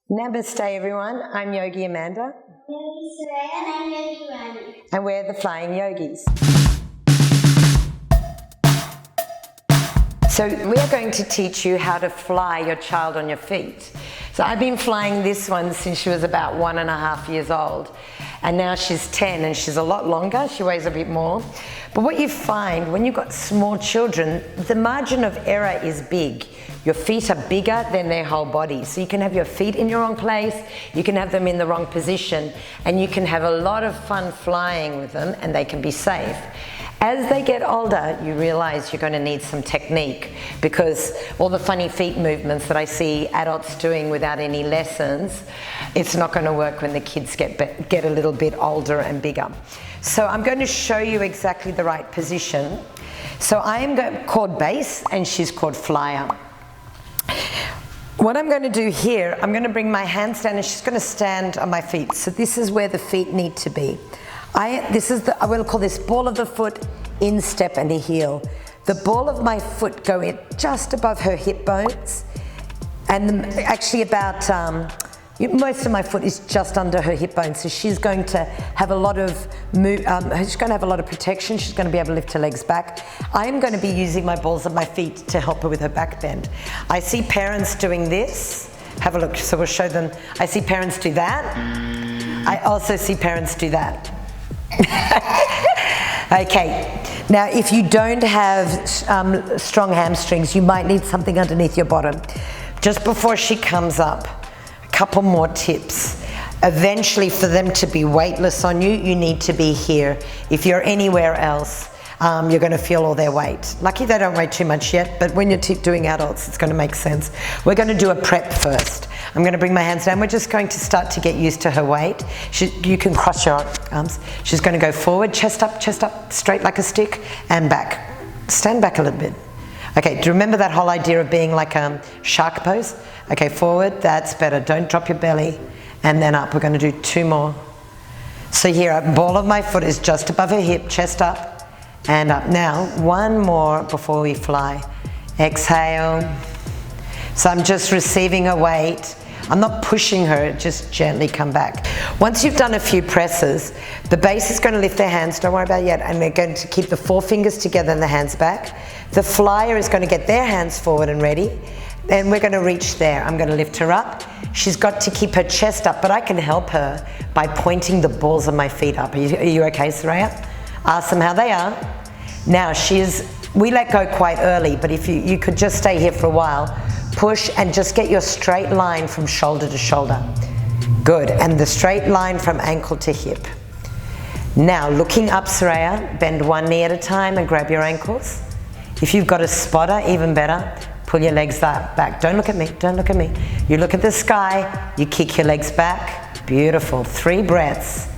Namaste everyone, I'm Yogi Amanda. Yogi Suraya and I'm Yogi Rani. And we're the Flying Yogis. So we are going to teach you how to fly your child on your feet. So I've been flying this one since she was about 1.5 years old. And now she's 10 and she's a lot longer, she weighs a bit more. But what you find when you've got small children, the margin of error is big. Your feet are bigger than their whole body. So you can have your feet in your wrong place, you can have them in the wrong position, and you can have a lot of fun flying with them and they can be safe. As they get older, you realize you're going to need some technique because all the funny feet movements that I see adults doing without any lessons, it's not going to work when the kids get a little bit older and bigger. So I'm going to show you exactly the right position. So I am called base and she's called flyer. What I'm going to do here, I'm going to bring my hands down and she's going to stand on my feet. So this is where the feet need to be. I will call this ball of the foot, instep and a heel. The ball of my foot go in just above her hip bones, and actually about most of my foot is just under her hip bone. So she's going to have a lot of she's going to have a lot of protection. She's going to be able to lift her legs back. I am going to be using my balls of my feet to help her with her back bend. I see parents doing this. Have a look. So we'll show them. I see parents do that. I also see parents do that. Okay, now if you don't have strong hamstrings, you might need something underneath your bottom. Just before she comes up, a couple more tips. Eventually, for them to be weightless on you, you need to be here. If you're anywhere else, you're going to feel all their weight. Lucky they don't weigh too much yet, but when you're doing adults, it's going to make sense. We're going to do a prep first. I'm going to bring my hands down. We're just going to start to get used to her weight. You can cross your arms. She's going to go forward, chest up, straight like a stick, and back. Stand back a little bit. Okay, do you remember that whole idea of being like a shark pose? Okay, forward, that's better. Don't drop your belly. And then up. We're going to do 2 more. So here, a ball of my foot is just above her hip, chest up, and up. Now, 1 more before we fly. Exhale. So I'm just receiving her weight. I'm not pushing her, just gently come back. Once you've done a few presses, the base is going to lift their hands, don't worry about it yet, and they're going to keep the 4 fingers together and the hands back. The flyer is going to get their hands forward and ready, and we're going to reach there. I'm going to lift her up. She's got to keep her chest up, but I can help her by pointing the balls of my feet up. Are you okay, Suraya? Ask them how they are. Now, we let go quite early, but if you could just stay here for a while, push and just get your straight line from shoulder to shoulder. Good, and the straight line from ankle to hip. Now, looking up, Suraya, bend 1 knee at a time and grab your ankles. If you've got a spotter, even better, pull your legs back. Don't look at me, don't look at me. You look at the sky, you kick your legs back. Beautiful, 3 breaths.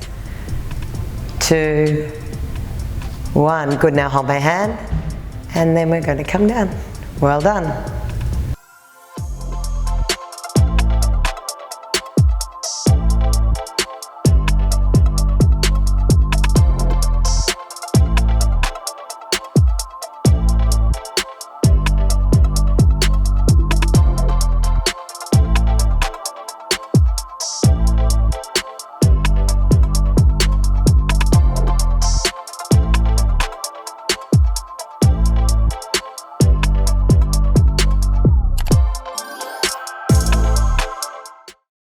2, 1, good, now hold my hand. And then we're going to come down. Well done.